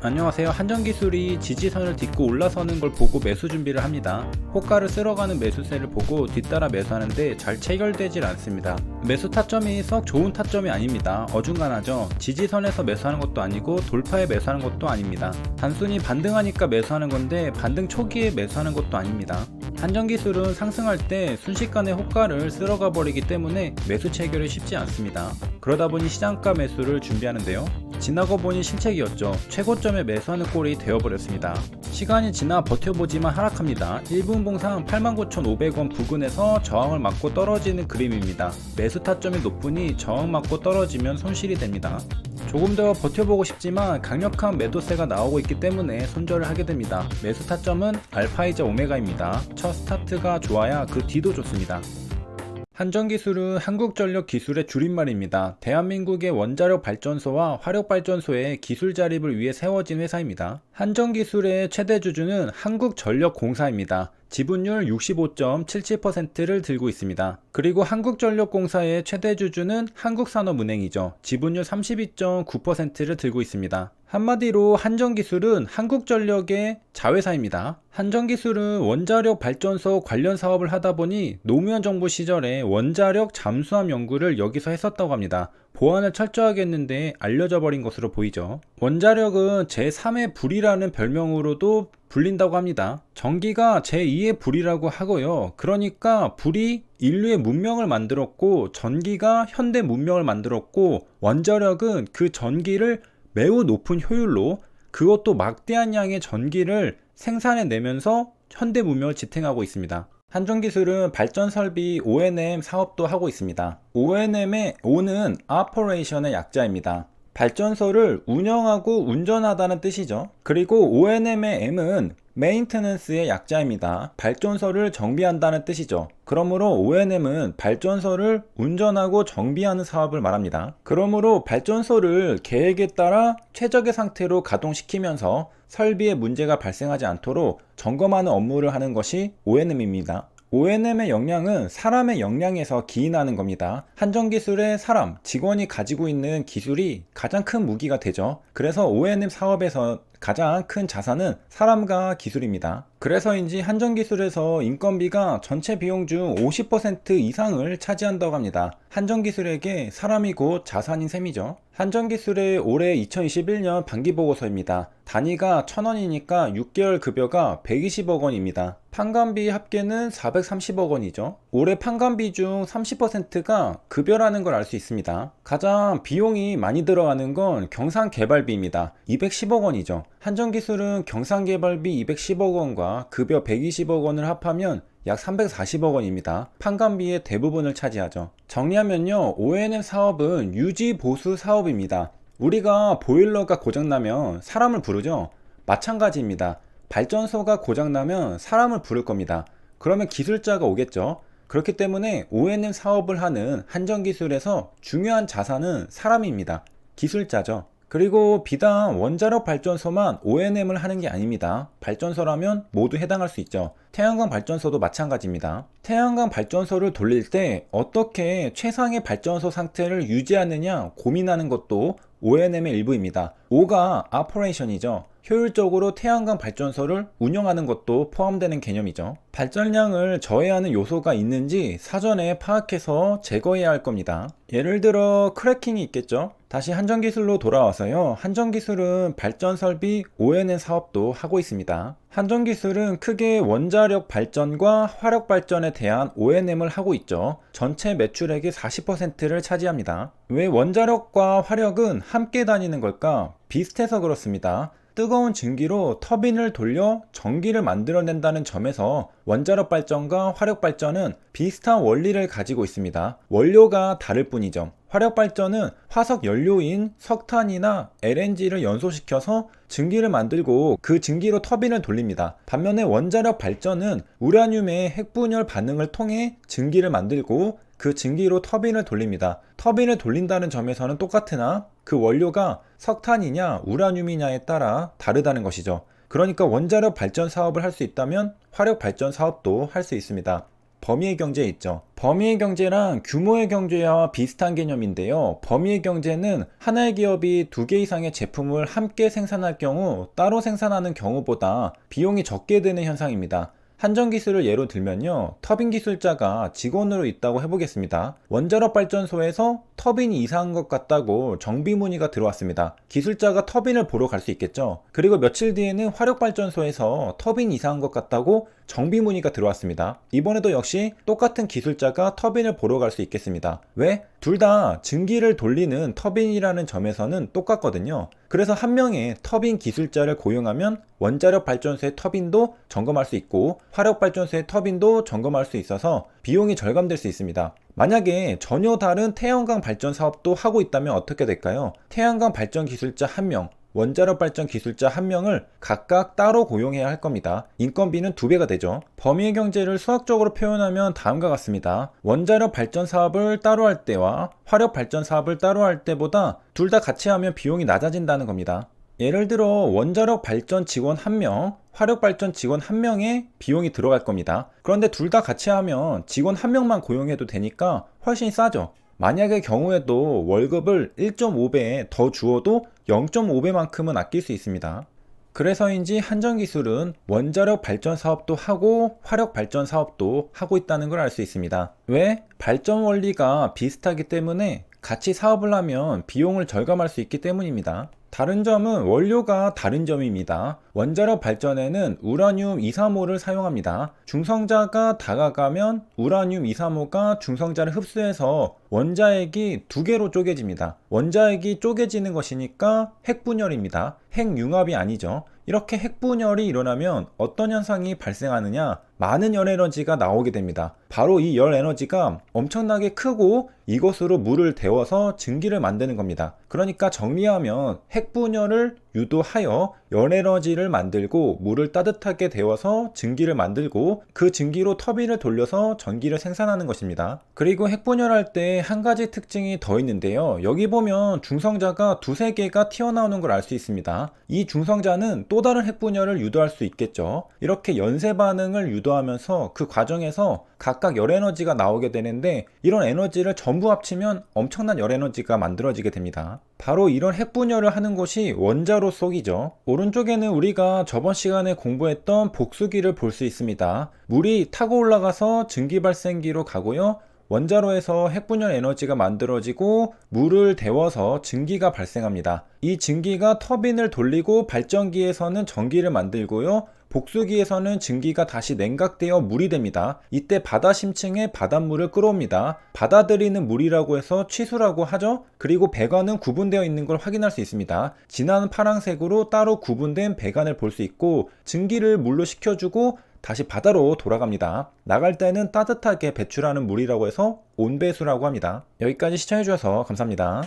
안녕하세요. 한전기술이 지지선을 딛고 올라서는 걸 보고 매수 준비를 합니다. 호가를 쓸어가는 매수세를 보고 뒤따라 매수하는데 잘 체결되질 않습니다. 매수 타점이 썩 좋은 타점이 아닙니다. 어중간하죠. 지지선에서 매수하는 것도 아니고 돌파에 매수하는 것도 아닙니다. 단순히 반등하니까 매수하는 건데 반등 초기에 매수하는 것도 아닙니다. 한전기술은 상승할 때 순식간에 호가를 쓸어가 버리기 때문에 매수 체결이 쉽지 않습니다. 그러다 보니 시장가 매수를 준비하는데요. 지나고 보니 실책이었죠. 최고점에 매수하는 꼴이 되어버렸습니다. 시간이 지나 버텨보지만 하락합니다. 1분 봉상 89,500원 부근에서 저항을 맞고 떨어지는 그림입니다. 매수 타점이 높으니 저항 맞고 떨어지면 손실이 됩니다. 조금 더 버텨보고 싶지만 강력한 매도세가 나오고 있기 때문에 손절을 하게 됩니다. 매수 타점은 알파이자 오메가입니다. 첫 스타트가 좋아야 그 뒤도 좋습니다. 한전기술은 한국전력 기술의 줄임말입니다. 대한민국의 원자력 발전소와 화력 발전소의 기술 자립을 위해 세워진 회사입니다. 한전기술의 최대 주주는 한국전력공사입니다. 지분율 65.77%를 들고 있습니다. 그리고 한국전력공사의 최대 주주는 한국산업은행이죠. 지분율 32.9%를 들고 있습니다. 한마디로 한전기술은 한국전력의 자회사입니다. 한전기술은 원자력 발전소 관련 사업을 하다 보니 노무현 정부 시절에 원자력 잠수함 연구를 여기서 했었다고 합니다. 보안을 철저하게 했는데 알려져 버린 것으로 보이죠. 원자력은 제3의 불이라는 별명으로도 불린다고 합니다. 전기가 제2의 불이라고 하고요. 그러니까 불이 인류의 문명을 만들었고 전기가 현대 문명을 만들었고 원자력은 그 전기를 매우 높은 효율로 그것도 막대한 양의 전기를 생산해내면서 현대 문명을 지탱하고 있습니다. 한전기술은 발전설비 O&M 사업도 하고 있습니다. O&M의 O는 Operation의 약자입니다. 발전소를 운영하고 운전하다는 뜻이죠. 그리고 O&M의 M은 Maintenance의 약자입니다. 발전소를 정비한다는 뜻이죠. 그러므로 O&M은 발전소를 운전하고 정비하는 사업을 말합니다. 그러므로 발전소를 계획에 따라 최적의 상태로 가동시키면서 설비에 문제가 발생하지 않도록 점검하는 업무를 하는 것이 O&M입니다. O&M의 역량은 사람의 역량에서 기인하는 겁니다. 한전기술의 사람, 직원이 가지고 있는 기술이 가장 큰 무기가 되죠. 그래서 O&M 사업에서 가장 큰 자산은 사람과 기술입니다. 그래서인지 한전기술에서 인건비가 전체 비용 중 50% 이상을 차지한다고 합니다. 한전기술에게 사람이 곧 자산인 셈이죠. 한전기술의 올해 2021년 반기보고서입니다. 단위가 1,000원이니까 6개월 급여가 120억 원입니다. 판관비 합계는 430억 원이죠. 올해 판관비 중 30%가 급여라는 걸 알 수 있습니다. 가장 비용이 많이 들어가는 건 경상개발비입니다. 210억 원이죠. 한전기술은 경상개발비 210억 원과 급여 120억 원을 합하면 약 340억 원입니다. 판관비의 대부분을 차지하죠. 정리하면요, O&M 사업은 유지 보수 사업입니다. 우리가 보일러가 고장나면 사람을 부르죠. 마찬가지입니다. 발전소가 고장나면 사람을 부를 겁니다. 그러면 기술자가 오겠죠. 그렇기 때문에 O&M 사업을 하는 한전기술에서 중요한 자산은 사람입니다. 기술자죠. 그리고 비단 원자력 발전소만 O&M을 하는 게 아닙니다. 발전소라면 모두 해당할 수 있죠. 태양광 발전소도 마찬가지입니다. 태양광 발전소를 돌릴 때 어떻게 최상의 발전소 상태를 유지하느냐 고민하는 것도 O&M의 일부입니다. O가 Operation이죠. 효율적으로 태양광 발전소를 운영하는 것도 포함되는 개념이죠. 발전량을 저해하는 요소가 있는지 사전에 파악해서 제거해야 할 겁니다. 예를 들어 크래킹이 있겠죠. 다시 한전기술로 돌아와서요. 한전기술은 발전설비 O&M 사업도 하고 있습니다. 한전기술은 크게 원자력 발전과 화력 발전에 대한 O&M을 하고 있죠. 전체 매출액의 40%를 차지합니다. 왜 원자력과 화력은 함께 다니는 걸까? 비슷해서 그렇습니다. 뜨거운 증기로 터빈을 돌려 전기를 만들어낸다는 점에서 원자력 발전과 화력 발전은 비슷한 원리를 가지고 있습니다. 원료가 다를 뿐이죠. 화력 발전은 화석 연료인 석탄이나 LNG를 연소시켜서 증기를 만들고 그 증기로 터빈을 돌립니다. 반면에 원자력 발전은 우라늄의 핵분열 반응을 통해 증기를 만들고 그 증기로 터빈을 돌립니다. 터빈을 돌린다는 점에서는 똑같으나 그 원료가 석탄이냐 우라늄이냐에 따라 다르다는 것이죠. 그러니까 원자력 발전 사업을 할 수 있다면 화력 발전 사업도 할 수 있습니다. 범위의 경제 있죠. 범위의 경제랑 규모의 경제와 비슷한 개념인데요. 범위의 경제는 하나의 기업이 2개 이상의 제품을 함께 생산할 경우 따로 생산하는 경우보다 비용이 적게 드는 현상입니다. 한전 기술을 예로 들면요. 터빈 기술자가 직원으로 있다고 해보겠습니다. 원자력 발전소에서 터빈이 이상한 것 같다고 정비 문의가 들어왔습니다. 기술자가 터빈을 보러 갈 수 있겠죠. 그리고 며칠 뒤에는 화력 발전소에서 터빈이 이상한 것 같다고 정비 문의가 들어왔습니다. 이번에도 역시 똑같은 기술자가 터빈을 보러 갈 수 있겠습니다. 왜? 둘 다 증기를 돌리는 터빈이라는 점에서는 똑같거든요. 그래서 한 명의 터빈 기술자를 고용하면 원자력 발전소의 터빈도 점검할 수 있고 화력 발전소의 터빈도 점검할 수 있어서 비용이 절감될 수 있습니다. 만약에 전혀 다른 태양광 발전 사업도 하고 있다면 어떻게 될까요? 태양광 발전 기술자 1명, 원자력 발전 기술자 1명을 각각 따로 고용해야 할 겁니다. 인건비는 2배가 되죠. 범위의 경제를 수학적으로 표현하면 다음과 같습니다. 원자력 발전 사업을 따로 할 때와 화력 발전 사업을 따로 할 때보다 둘 다 같이 하면 비용이 낮아진다는 겁니다. 예를 들어 원자력 발전 직원 1명, 화력 발전 직원 1명의 비용이 들어갈 겁니다. 그런데 둘 다 같이 하면 직원 1명만 고용해도 되니까 훨씬 싸죠. 만약의 경우에도 월급을 1.5배 더 주어도 0.5배만큼은 아낄 수 있습니다. 그래서인지 한전기술은 원자력 발전 사업도 하고 화력 발전 사업도 하고 있다는 걸 알 수 있습니다. 왜? 발전 원리가 비슷하기 때문에 같이 사업을 하면 비용을 절감할 수 있기 때문입니다. 다른 점은 원료가 다른 점입니다. 원자력 발전에는 우라늄 235를 사용합니다. 중성자가 다가가면 우라늄 235가 중성자를 흡수해서 원자핵이 2개로 쪼개집니다. 원자핵이 쪼개지는 것이니까 핵분열입니다. 핵융합이 아니죠. 이렇게 핵분열이 일어나면 어떤 현상이 발생하느냐? 많은 열에너지가 나오게 됩니다. 바로 이 열에너지가 엄청나게 크고 이것으로 물을 데워서 증기를 만드는 겁니다. 그러니까 정리하면 핵분열을 유도하여 열에너지를 만들고 물을 따뜻하게 데워서 증기를 만들고 그 증기로 터빈을 돌려서 전기를 생산하는 것입니다. 그리고 핵분열할 때 한 가지 특징이 더 있는데요. 여기 보면 중성자가 2~3개가 튀어나오는 걸 알 수 있습니다. 이 중성자는 또 다른 핵분열을 유도할 수 있겠죠. 이렇게 연쇄 반응을 유도하면서 그 과정에서 각각 열에너지가 나오게 되는데 이런 에너지를 전부 합치면 엄청난 열에너지가 만들어지게 됩니다. 바로 이런 핵분열을 하는 것이 원자로 속이죠. 오른쪽에는 우리가 저번 시간에 공부했던 복수기를 볼 수 있습니다. 물이 타고 올라가서 증기 발생기로 가고요. 원자로에서 핵분열 에너지가 만들어지고 물을 데워서 증기가 발생합니다. 이 증기가 터빈을 돌리고 발전기에서는 전기를 만들고요. 복수기에서는 증기가 다시 냉각되어 물이 됩니다. 이때 바다 심층에 바닷물을 끌어옵니다. 받아들이는 물이라고 해서 취수라고 하죠. 그리고 배관은 구분되어 있는 걸 확인할 수 있습니다. 진한 파란색으로 따로 구분된 배관을 볼 수 있고 증기를 물로 식혀주고 다시 바다로 돌아갑니다. 나갈 때는 따뜻하게 배출하는 물이라고 해서 온배수라고 합니다. 여기까지 시청해주셔서 감사합니다.